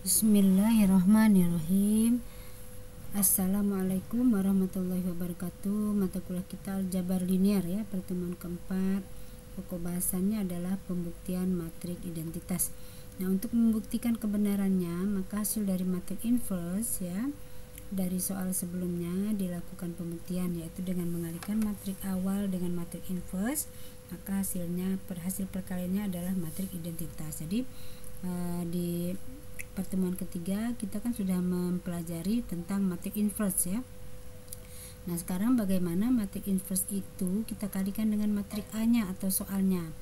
Bismillahirrahmanirrahim. Assalamualaikum warahmatullahi wabarakatuh. Mata kuliah kita aljabar linear ya, pertemuan keempat. Pokok bahasannya adalah pembuktian matrik identitas. Nah, untuk membuktikan kebenarannya, maka hasil dari matrik inverse ya, dari soal sebelumnya dilakukan pembuktian, yaitu dengan mengalihkan matrik awal dengan matrik inverse, maka hasil perkaliannya adalah matrik identitas. Jadi di pertemuan ketiga kita kan sudah mempelajari tentang matrik inverse ya. Nah, sekarang bagaimana matrik inverse itu kita kalikan dengan matrik A-nya atau soalnya.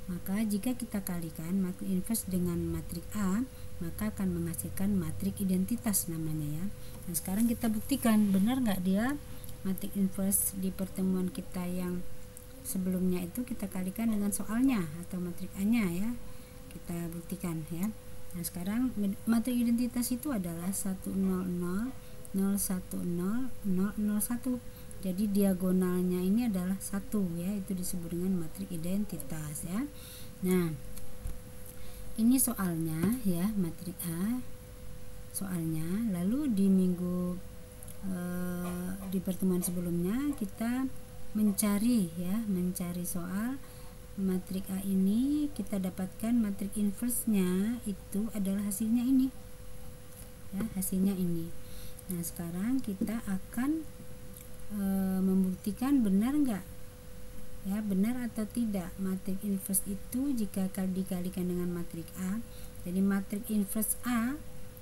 Maka jika kita kalikan matrik inverse dengan matrik A, maka akan menghasilkan matrik identitas namanya ya. Nah, sekarang kita buktikan benar nggak dia matrik inverse di pertemuan kita yang sebelumnya itu kita kalikan dengan soalnya atau matrik A-nya ya. Kita buktikan ya. Nah, sekarang matrik identitas itu adalah 100 010 001. Jadi diagonalnya ini adalah 1 ya, itu disebut dengan matrik identitas ya. Nah, ini soalnya ya, matrik A soalnya. Lalu di di pertemuan sebelumnya kita mencari soal matrik A ini, kita dapatkan matrik inverse-nya itu adalah hasilnya ini ya, hasilnya ini. Nah, sekarang kita akan membuktikan benar enggak ya, benar atau tidak matrik inverse itu jika dikalikan dengan matrik A. Jadi matrik inverse A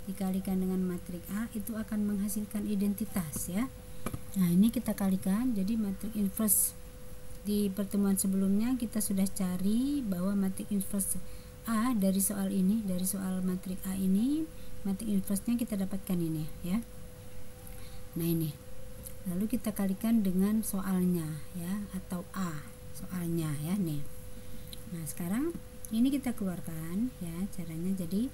dikalikan dengan matrik A itu akan menghasilkan identitas ya. Nah, ini kita kalikan, jadi matrik inverse di pertemuan sebelumnya kita sudah cari bahwa matrik inverse A dari soal ini, dari soal matrik A ini, matrik inverse-nya kita dapatkan ini ya. Nah, ini. Lalu kita kalikan dengan soalnya ya, atau A soalnya ya nih. Nah, sekarang ini kita keluarkan ya caranya. Jadi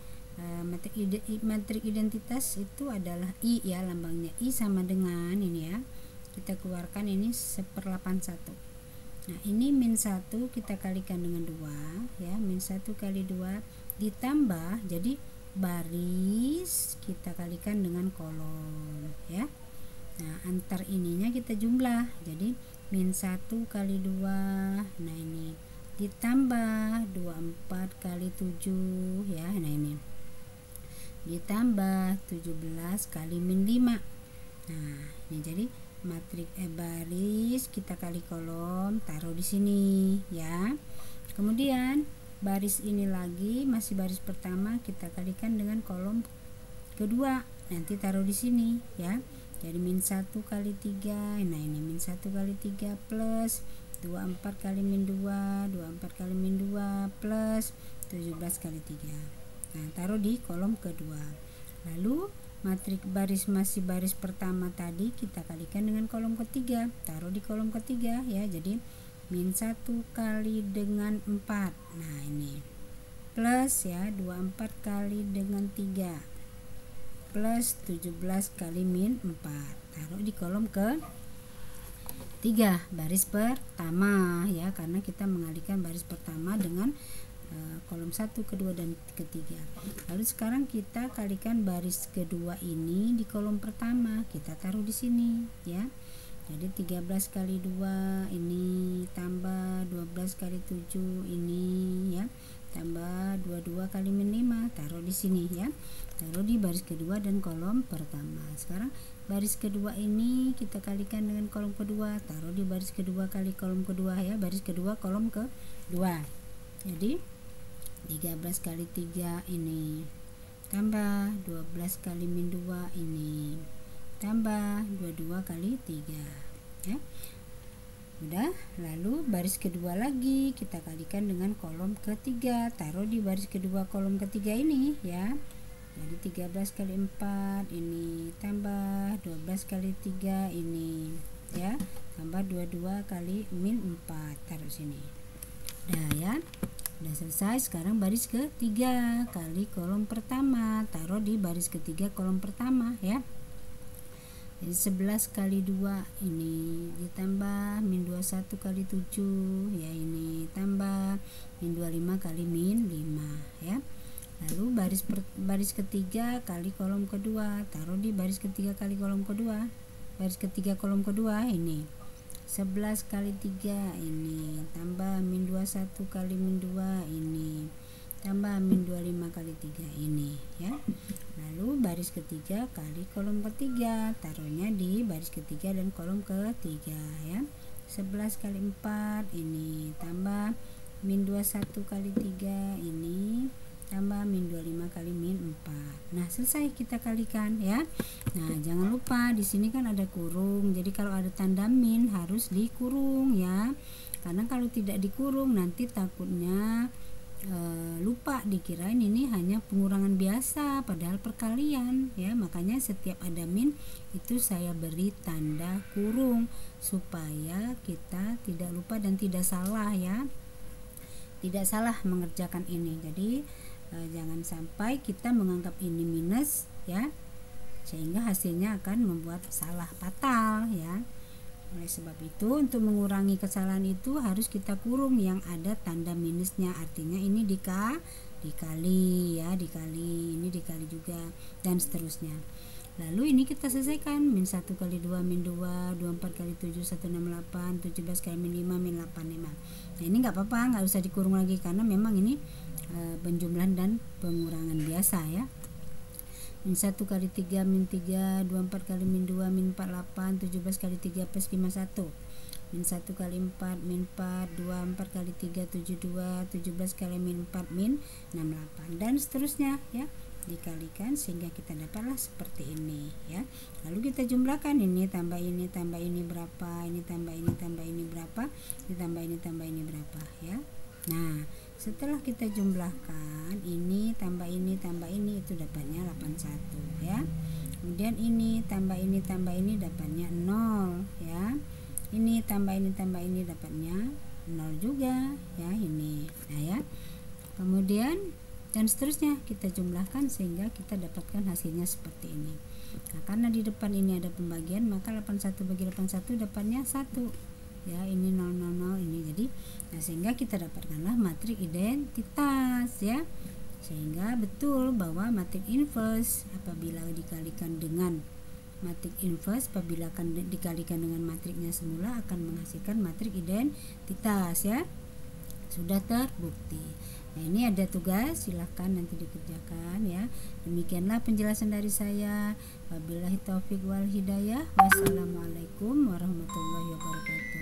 matrik identitas itu adalah I ya, lambangnya I sama dengan ini ya. Kita keluarkan ini 1/81. Nah, ini min 1 kita kalikan dengan 2 ya, min 1 kali 2 ditambah, jadi baris kita kalikan dengan kolom ya. Nah, antar ininya kita jumlah, jadi min 1 kali 2, nah ini ditambah 24 kali 7 ya, nah ini ditambah 17 kali min 5. Nah, ini jadi matrik baris kita kali kolom, taruh di sini ya. Kemudian baris ini lagi masih baris pertama kita kalikan dengan kolom kedua, nanti taruh di sini ya. Jadi min 1 kali 3, nah ini min 1 kali 3 plus 24 kali min 2, 24 kali min 2 plus 17 kali 3. Nah, taruh di kolom kedua. Lalu matrik masih baris pertama tadi kita kalikan dengan kolom ketiga, taruh di kolom ketiga ya. Jadi min 1 kali dengan 4, nah ini plus ya 24 kali dengan 3 plus 17 kali min 4, taruh di kolom ke 3 baris pertama ya, karena kita mengalihkan baris pertama dengan kolom 1, kedua, dan ketiga. Lalu sekarang kita kalikan baris kedua ini di kolom pertama, kita taruh di sini ya. Jadi 13 kali 2 ini tambah 12 kali 7 ini ya, tambah 22 kali min 5, taruh di sini ya. Taruh di baris kedua dan kolom pertama. Sekarang baris kedua ini kita kalikan dengan kolom kedua, taruh di baris kedua kali kolom kedua ya, baris kedua kolom kedua. Jadi 13 kali 3 ini tambah 12 kali min 2 ini tambah 22 kali 3 ya. Udah, lalu baris kedua lagi kita kalikan dengan kolom ketiga, taruh di baris kedua kolom ketiga ini ya. Jadi 13 kali 4 ini tambah 12 kali 3 ini ya, tambah 22 kali min 4, taruh sini. Nah ya, udah selesai. Sekarang baris ketiga kali kolom pertama, taruh di baris ketiga kolom pertama ya. Jadi 11 kali 2 ini ditambah min 21 kali 7 ya, ini tambah min 25 kali min 5 ya. Lalu baris ketiga kali kolom kedua, taruh di baris ketiga kali kolom kedua. Baris ketiga kolom kedua ini 11 kali 3 ini, tambah min 21 kali min 2 ini, tambah min 25 kali 3 ini ya. Lalu baris ketiga kali kolom ketiga, taruhnya di baris ketiga dan kolom ketiga ya. 11 kali 4 ini, tambah min 21 kali 3 ini, tambah min 25 kali min 4. Nah, selesai kita kalikan ya. Nah, jangan lupa di sini kan ada kurung. Jadi kalau ada tanda min harus dikurung ya. Karena kalau tidak dikurung nanti takutnya lupa, dikirain ini hanya pengurangan biasa padahal perkalian ya. Makanya setiap ada min itu saya beri tanda kurung supaya kita tidak lupa dan tidak salah ya. Tidak salah mengerjakan ini. Jadi jangan sampai kita menganggap ini minus ya, sehingga hasilnya akan membuat salah fatal ya. Oleh sebab itu untuk mengurangi kesalahan itu harus kita kurung yang ada tanda minusnya, artinya ini dikali ya, ini dikali juga dan seterusnya. Lalu ini kita selesaikan min 1 kali 2 min 2, 24 kali 7 168, 17 kali min 5 min 85. Nah, ini nggak apa-apa, nggak usah dikurung lagi karena memang ini penjumlahan dan pengurangan biasa ya. Min 1 kali 3 min 3, 24 kali min 2 min 48, 17 kali 3 plus 51. Min 1 kali 4 min 4, 24 kali 3 72, 17 kali min 4 min 68 dan seterusnya ya. Dikalikan sehingga kita dapatlah seperti ini ya. Lalu kita jumlahkan, ini tambah ini berapa, ini tambah ini berapa, ditambah ini berapa ya. Nah, setelah kita jumlahkan ini tambah ini itu dapatnya 81 ya. Kemudian ini tambah ini dapatnya 0 ya. Ini tambah ini dapatnya 0 juga ya ini. Nah ya. Kemudian dan seterusnya kita jumlahkan sehingga kita dapatkan hasilnya seperti ini. Nah, karena di depan ini ada pembagian maka 81 bagi 81 dapatnya 1 ya, ini 0 ini. Jadi sehingga kita dapatkanlah matrik identitas ya. Sehingga betul bahwa matrik inverse apabila dikalikan dengan matrik inverse, apabila akan dikalikan dengan matriknya semula akan menghasilkan matrik identitas ya. Sudah terbukti. Nah, ini ada tugas, silahkan nanti dikerjakan ya. Demikianlah penjelasan dari saya. Wabillahi taufik wal hidayah. Wassalamualaikum warahmatullahi wabarakatuh.